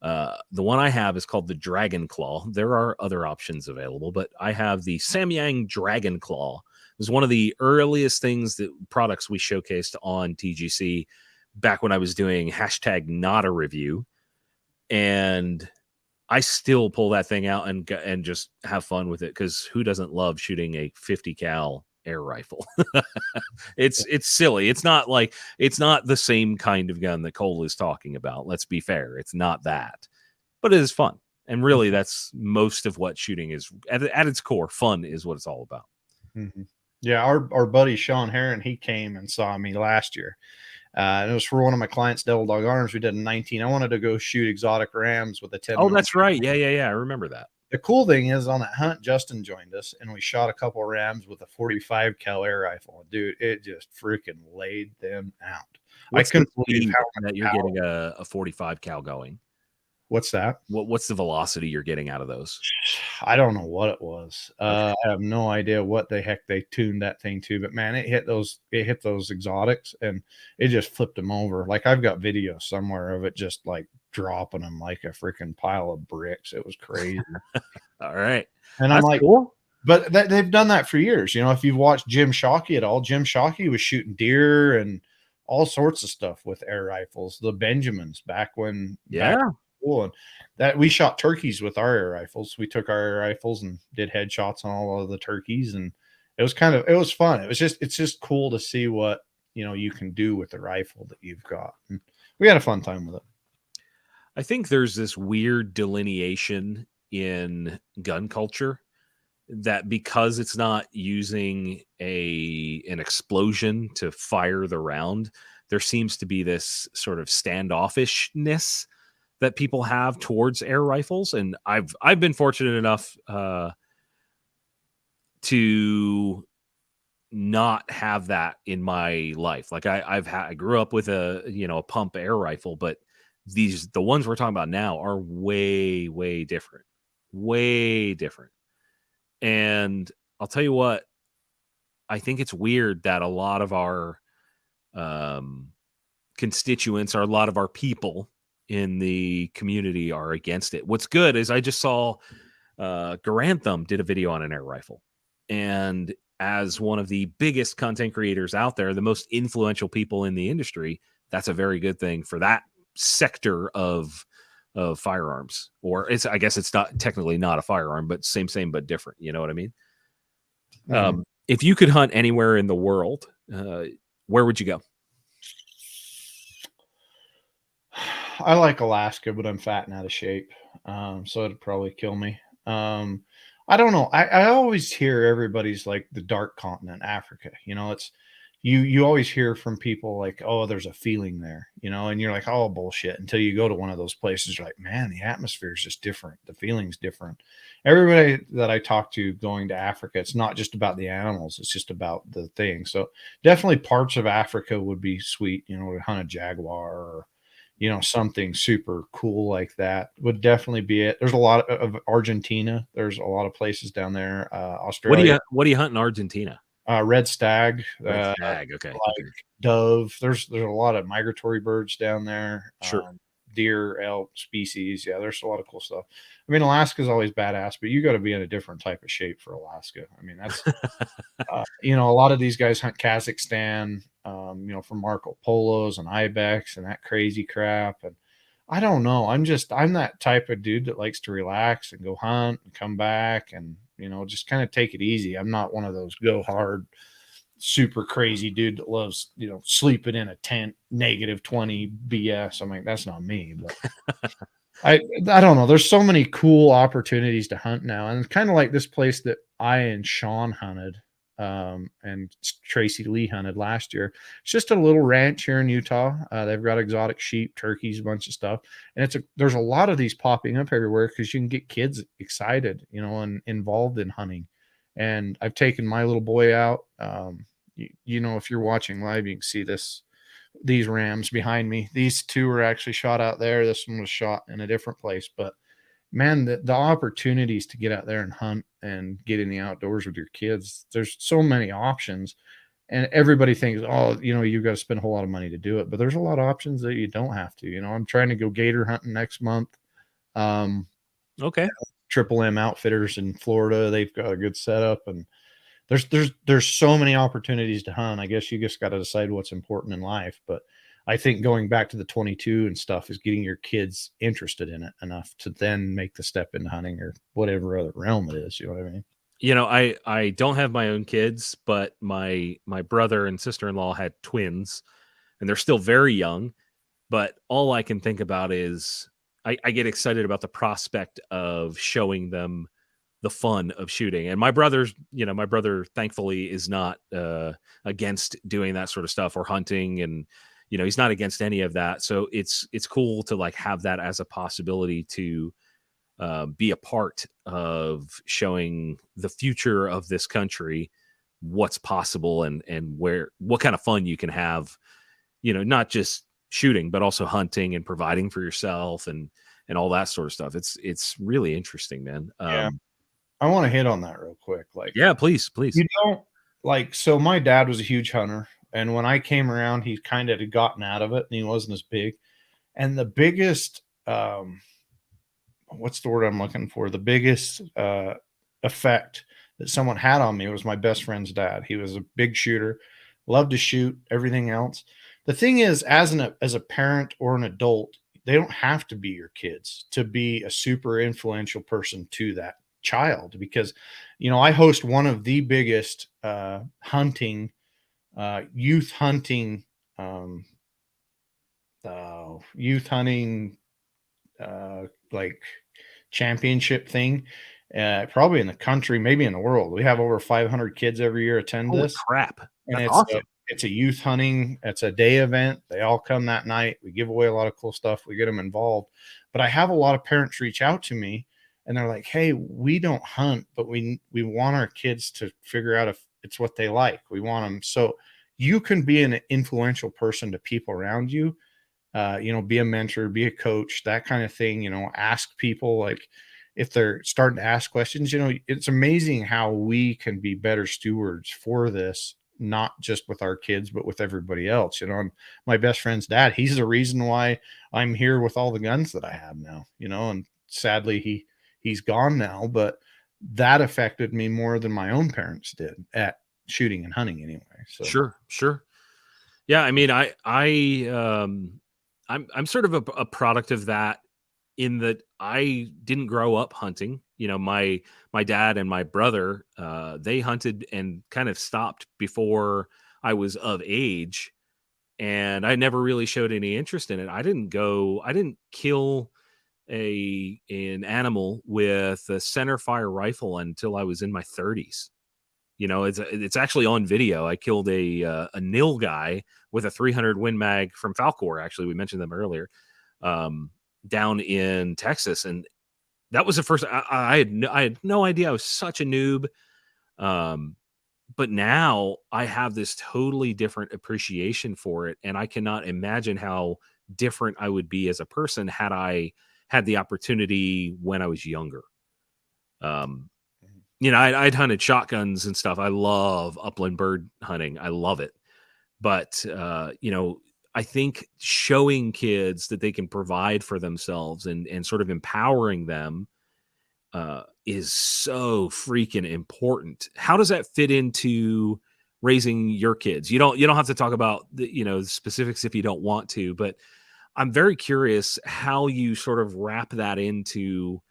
The one I have is called the Dragon Claw. There are other options available, but I have the Samyang Dragon Claw. It was one of the earliest products we showcased on TGC back when I was doing #not a review. And I still pull that thing out and just have fun with it, because who doesn't love shooting a 50 cal air rifle? It's silly. It's not the same kind of gun that Cole is talking about. Let's be fair. It's not that, but it is fun. And really that's most of what shooting is at its core. Fun is what it's all about. Mm-hmm. Yeah. Our buddy, Sean Heron, he came and saw me last year. And it was for one of my clients, Devil Dog Arms. We did a 19. I wanted to go shoot exotic rams with a 10. Oh, that's right. Yeah. I remember that. The cool thing is on that hunt, Justin joined us and we shot a couple of rams with a 45 cal air rifle. Dude, it just freaking laid them out. What's I couldn't believe that you're getting a 45 cal going. What's that? What's the velocity you're getting out of those? I don't know what it was. Okay. I have no idea what the heck they tuned that thing to, but man, it hit those exotics and it just flipped them over. Like I've got video somewhere of it just like dropping them like a freaking pile of bricks. It was crazy. All right. And I'm like, cool. But they've done that for years. You know, if you've watched Jim Shockey at all, Jim Shockey was shooting deer and all sorts of stuff with air rifles. The Benjamins back when, cool. And that we shot turkeys with our air rifles. We took our air rifles and did headshots on all of the turkeys, and it was fun. It's just cool to see what, you know, you can do with the rifle that you've got. And we had a fun time with it. I think there's this weird delineation in gun culture that because it's not using an explosion to fire the round, there seems to be this sort of standoffishness that people have towards air rifles. And I've been fortunate enough to not have that in my life. Like I grew up with a pump air rifle, but the ones we're talking about now are way, way different. And I'll tell you what, I think it's weird that a lot of our constituents, or a lot of our people in the community, are against it. What's good is I just saw Garantham did a video on an air rifle, and as one of the biggest content creators out there, the most influential people in the industry, that's a very good thing for that sector of firearms. Or I guess it's not technically not a firearm, but same but different. You know what I mean? Mm-hmm. If you could hunt anywhere in the world, where would you go? I like Alaska, but I'm fat and out of shape. So it'd probably kill me. I don't know. I always hear everybody's like the dark continent, Africa. You know, it's you always hear from people like, oh, there's a feeling there, you know, and you're like, oh, bullshit. Until you go to one of those places, you're like, man, the atmosphere is just different. The feeling's different. Everybody that I talk to going to Africa, it's not just about the animals, it's just about the thing. So definitely parts of Africa would be sweet, you know, to hunt a jaguar or, you know, something super cool like that would definitely be it. There's a lot of Argentina. There's a lot of places down there. Australia. What do you hunt in Argentina? Red stag. Red stag. Okay. Like dove. There's a lot of migratory birds down there. Sure. Deer, elk species. Yeah, there's a lot of cool stuff. I mean, Alaska's always badass, but you got to be in a different type of shape for Alaska. I mean, that's you know, a lot of these guys hunt Kazakhstan, you know, for Marco Polos and ibex and that crazy crap. And I don't know. I'm that type of dude that likes to relax and go hunt and come back and, you know, just kind of take it easy. I'm not one of those go hard, super crazy dude that loves, sleeping in a tent, -20 BS. I'm like, that's not me. But I don't know. There's so many cool opportunities to hunt now. And it's kind of like this place that I and Sean hunted, and Tracy Lee hunted last year. It's just a little ranch here in Utah. They've got exotic sheep, turkeys, a bunch of stuff. And there's a lot of these popping up everywhere because you can get kids excited, and involved in hunting. And I've taken my little boy out. If you're watching live, you can see these rams behind me. These two were actually shot out there. This one was shot in a different place. But man, the opportunities to get out there and hunt and get in the outdoors with your kids, there's so many options. And everybody thinks, oh, you've got to spend a whole lot of money to do it. But there's a lot of options that you don't have to. I'm trying to go gator hunting next month. Okay. Triple M Outfitters in Florida, they've got a good setup, and there's so many opportunities to hunt. I guess you just got to decide what's important in life. But I think going back to the 22 and stuff is getting your kids interested in it enough to then make the step into hunting or whatever other realm it is. You know what I mean? I don't have my own kids, but my brother and sister-in-law had twins, and they're still very young. But all I can think about is I get excited about the prospect of showing them the fun of shooting. And my brother thankfully is not against doing that sort of stuff or hunting, and he's not against any of that. So it's cool to like have that as a possibility to be a part of showing the future of this country, what's possible, and what kind of fun you can have, not just shooting, but also hunting and providing for yourself and all that sort of stuff. It's really interesting, man. Yeah. I want to hit on that real quick. Like, yeah, please. So my dad was a huge hunter, and when I came around, he kind of had gotten out of it and he wasn't as big. And the biggest, what's the word I'm looking for? The biggest effect that someone had on me was my best friend's dad. He was a big shooter, loved to shoot, everything else. The thing is, as a parent or an adult, they don't have to be your kids to be a super influential person to that child, because I host one of the biggest hunting youth hunting like championship thing, probably in the country, maybe in the world. We have over 500 kids every year attend Holy this. crap. And That's awesome. It's a youth hunting. It's a day event. They all come that night. We give away a lot of cool stuff. We get them involved. But I have a lot of parents reach out to me and they're like, hey, we don't hunt, but we want our kids to figure out if it's what they like. We want them. So you can be an influential person to people around you. Be a mentor, be a coach, that kind of thing. Ask people, like, if they're starting to ask questions. It's amazing how we can be better stewards for this, not just with our kids, but with everybody else. And my best friend's dad, he's the reason why I'm here with all the guns that I have now, and sadly he's gone now, but that affected me more than my own parents did at shooting and hunting anyway. So Sure. Yeah. I mean, I'm sort of a product of that, in that I didn't grow up hunting. My dad and my brother, they hunted and kind of stopped before I was of age, and I never really showed any interest in it. I didn't kill an animal with a center fire rifle until I was in my 30s. It's actually on video. I killed a nil guy with a 300 Win Mag from Falcor. Actually, we mentioned them earlier, down in Texas, and that was the first. I had no idea. I was such a noob, but now I have this totally different appreciation for it, and I cannot imagine how different I would be as a person had I had the opportunity when I was younger. I'd hunted shotguns and stuff. I love upland bird hunting. I love it. But, I think showing kids that they can provide for themselves and sort of empowering them is so freaking important. How does that fit into raising your kids? You don't have to talk about the specifics if you don't want to, but I'm very curious how you sort of wrap that into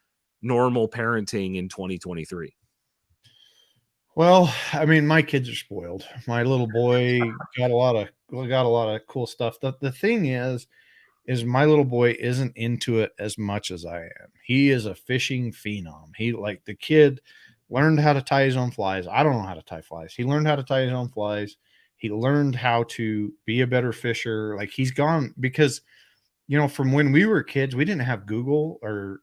normal parenting in 2023. Well, I mean, my kids are spoiled. My little boy got a lot of cool stuff. The thing is my little boy isn't into it as much as I am. He is a fishing phenom. He like the kid learned how to tie his own flies. I don't know how to tie flies. He learned how to tie his own flies. He learned how to be a better fisher. Like he's gone because from when we were kids, we didn't have Google or,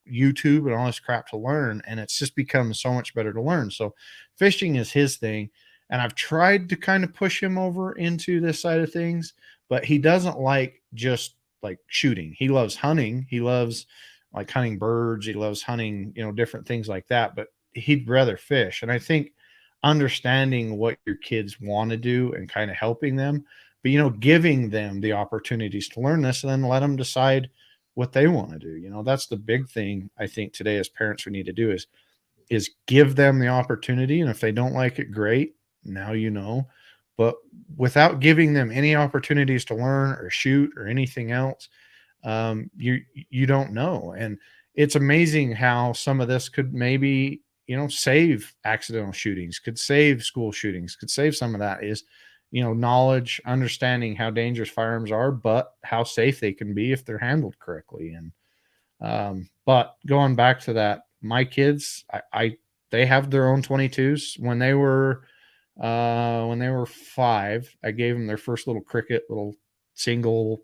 YouTube and all this crap to learn. And it's just become so much better to learn. So fishing is his thing. And I've tried to kind of push him over into this side of things, but he doesn't like just like shooting. He loves hunting. He loves like hunting birds. He loves hunting, different things like that. But he'd rather fish. And I think understanding what your kids want to do and kind of helping them, but giving them the opportunities to learn this and then let them decide what they want to do. That's the big thing I think today as parents we need to do is give them the opportunity. And if they don't like it, great. Now but without giving them any opportunities to learn or shoot or anything else, you don't know. And it's amazing how some of this could maybe save accidental shootings, could save school shootings, could save some of that is knowledge, understanding how dangerous firearms are, but how safe they can be if they're handled correctly. And but going back to that, my kids, they have their own 22s. When they were 5, I gave them their first little single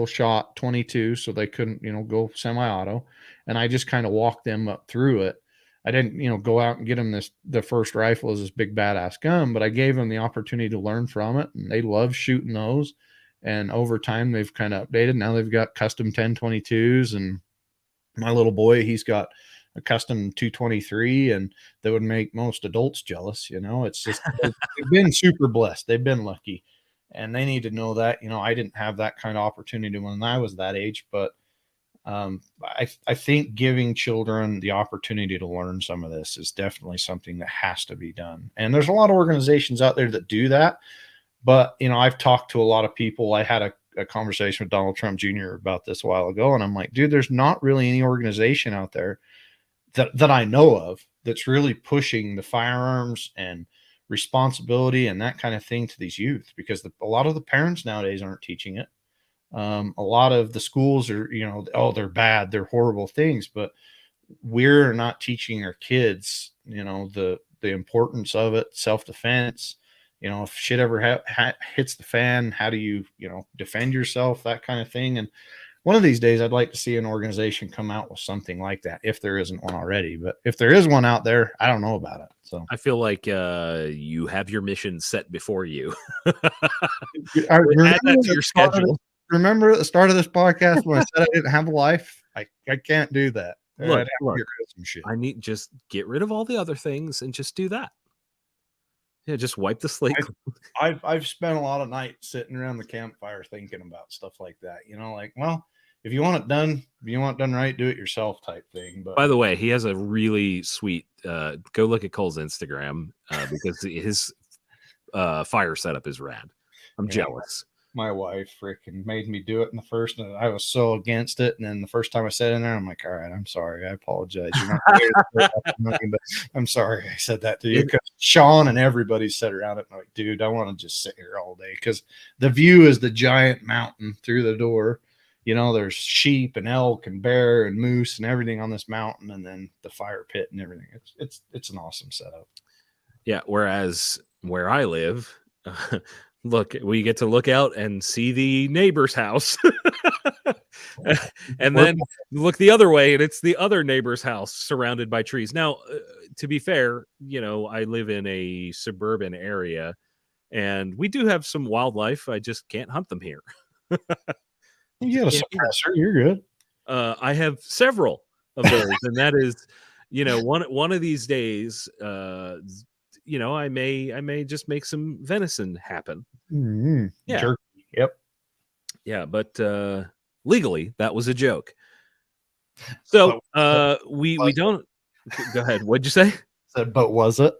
shot 22, so they couldn't go semi-auto, and I just kind of walked them up through it. I didn't go out and get them the first rifle is this big badass gun, but I gave them the opportunity to learn from it, and they love shooting those. And over time they've kind of updated. Now they've got custom 1022s, and my little boy, he's got a custom 223, and that would make most adults jealous. It's just they've been super blessed. They've been lucky, and they need to know that. I didn't have that kind of opportunity when I was that age, but I think giving children the opportunity to learn some of this is definitely something that has to be done. And there's a lot of organizations out there that do that, but I've talked to a lot of people. I had a conversation with Donald Trump Jr. about this a while ago, and I'm like, dude, there's not really any organization out there that I know of that's really pushing the firearms and responsibility and that kind of thing to these youth, because a lot of the parents nowadays aren't teaching it. A lot of the schools are, they're bad, they're horrible things, but we're not teaching our kids, the importance of it, self-defense. If shit ever hits the fan, how do you, defend yourself, that kind of thing. And one of these days, I'd like to see an organization come out with something like that, if there isn't one already. But if there is one out there, I don't know about it. So I feel like you have your mission set before you. Add that to your schedule. Remember at the start of this podcast when I said I didn't have a life? I can't do that. Look, some shit. I need just get rid of all the other things and just do that. Yeah, just wipe the slate. I've spent a lot of nights sitting around the campfire thinking about stuff like that. Like, well, if you want it done right, do it yourself type thing. But by the way, he has a really sweet. Go look at Cole's Instagram because his fire setup is rad. I'm jealous. My wife freaking made me do it in the first, and I was so against it. And then the first time I sat in there, I'm like, all right, I'm sorry. I apologize. You're not but I'm sorry I said that to you, because Sean and everybody sat around it and like, dude, I want to just sit here all day, because the view is the giant mountain through the door. There's sheep and elk and bear and moose and everything on this mountain, and then the fire pit and everything. It's an awesome setup. Yeah. Whereas where I live, look, we get to look out and see the neighbor's house. And then look the other way, and it's the other neighbor's house surrounded by trees. Now, to be fair, I live in a suburban area, and we do have some wildlife. I just can't hunt them here. You got a suppressor, you're good. I have several of those, and that is, one of these days, I may just make some venison happen. Mm-hmm. Yeah. Jerky. Yep. Yeah, but legally that was a joke. So we don't go ahead. What'd you say? But was it?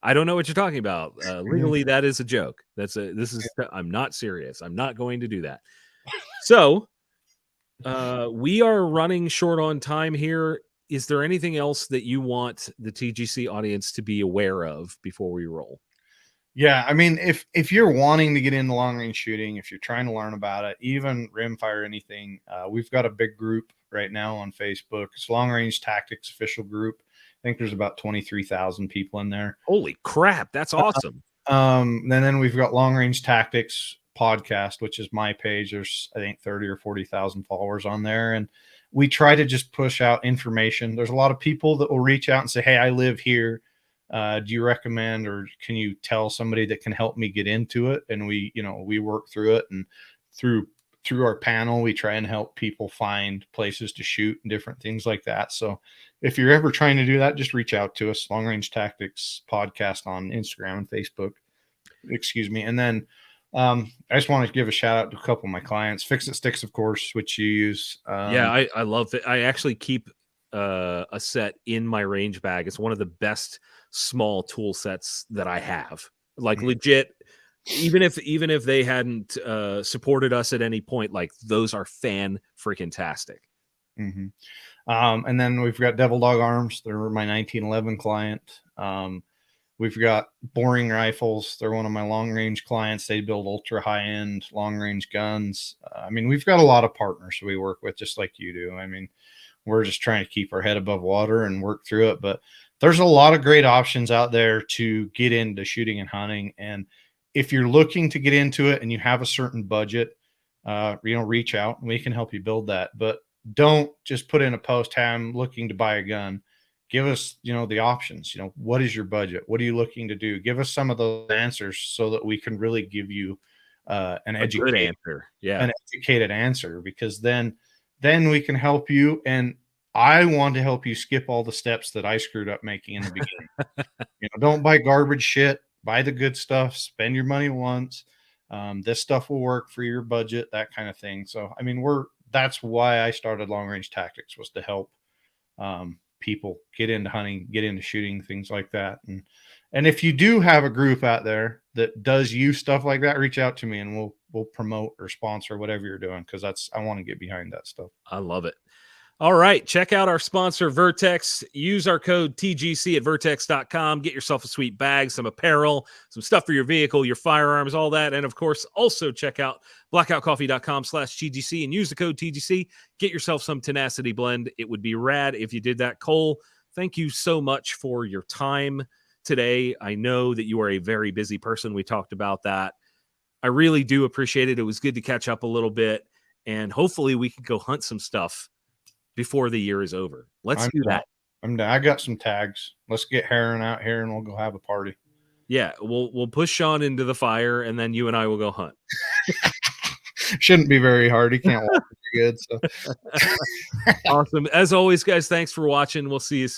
I don't know what you're talking about. Legally, that is a joke. I'm not serious. I'm not going to do that. So we are running short on time here. is there anything else that you want the TGC audience to be aware of before we roll? Yeah, I mean, if you're wanting to get into long range shooting, if you're trying to learn about it, even rimfire, anything, we've got a big group right now on Facebook. It's Long Range Tactics official group. I think there's about 23,000 people in there. Holy crap, that's awesome. And then we've got Long Range Tactics podcast, which is my page. There's, I think, 30 or 40,000 followers on there. And we try to just push out information. There's a lot of people that will reach out and say, hey, I live here. Do you recommend, or can you tell somebody that can help me get into it? And we, we work through it, and through our panel, we try and help people find places to shoot and different things like that. So if you're ever trying to do that, just reach out to us, Long Range Tactics podcast on Instagram and Facebook, excuse me. And then I just want to give a shout out to a couple of my clients, Fix It Sticks, of course, which you use. Yeah, I love it. I actually keep a set in my range bag. It's one of the best small tool sets that I have. Like legit, even if they hadn't supported us at any point, like those are fan freaking tastic. And then we've got Devil Dog Arms. They're my 1911 client. We've got Boring Rifles. They're one of my long range clients. They build ultra high end long range guns. I mean, we've got a lot of partners we work with, just like you do. I mean, we're just trying to keep our head above water and work through it. But there's a lot of great options out there to get into shooting and hunting. And if you're looking to get into it and you have a certain budget, reach out and we can help you build that. But don't just put in a post, hey, I'm looking to buy a gun. Give us, the options. What is your budget? What are you looking to do? Give us some of those answers so that we can really give you an educated answer. Yeah, an educated answer, because then we can help you. And I want to help you skip all the steps that I screwed up making in the beginning. Don't buy garbage shit. Buy the good stuff. Spend your money once. This stuff will work for your budget, that kind of thing. So, I mean, that's why I started Long Range Tactics, was to help people get into hunting, get into shooting, things like that. And if you do have a group out there that does use stuff like that, reach out to me and we'll promote or sponsor whatever you're doing, because I want to get behind that stuff. I love it. All right, check out our sponsor, Vertex. Use our code TGC at vertex.com. Get yourself a sweet bag, some apparel, some stuff for your vehicle, your firearms, all that. And, of course, also check out blackoutcoffee.com/TGC and use the code TGC. Get yourself some Tenacity Blend. It would be rad if you did that. Cole, thank you so much for your time today. I know that you are a very busy person. We talked about that. I really do appreciate it. It was good to catch up a little bit, and hopefully we can go hunt some stuff before the year is over. Let's do that. I'm done. I got some tags. Let's get Heron out here and we'll go have a party. Yeah, we'll push Sean into the fire and then you and I will go hunt. Shouldn't be very hard. He can't walk very good. So awesome. As always, guys, thanks for watching. We'll see you soon.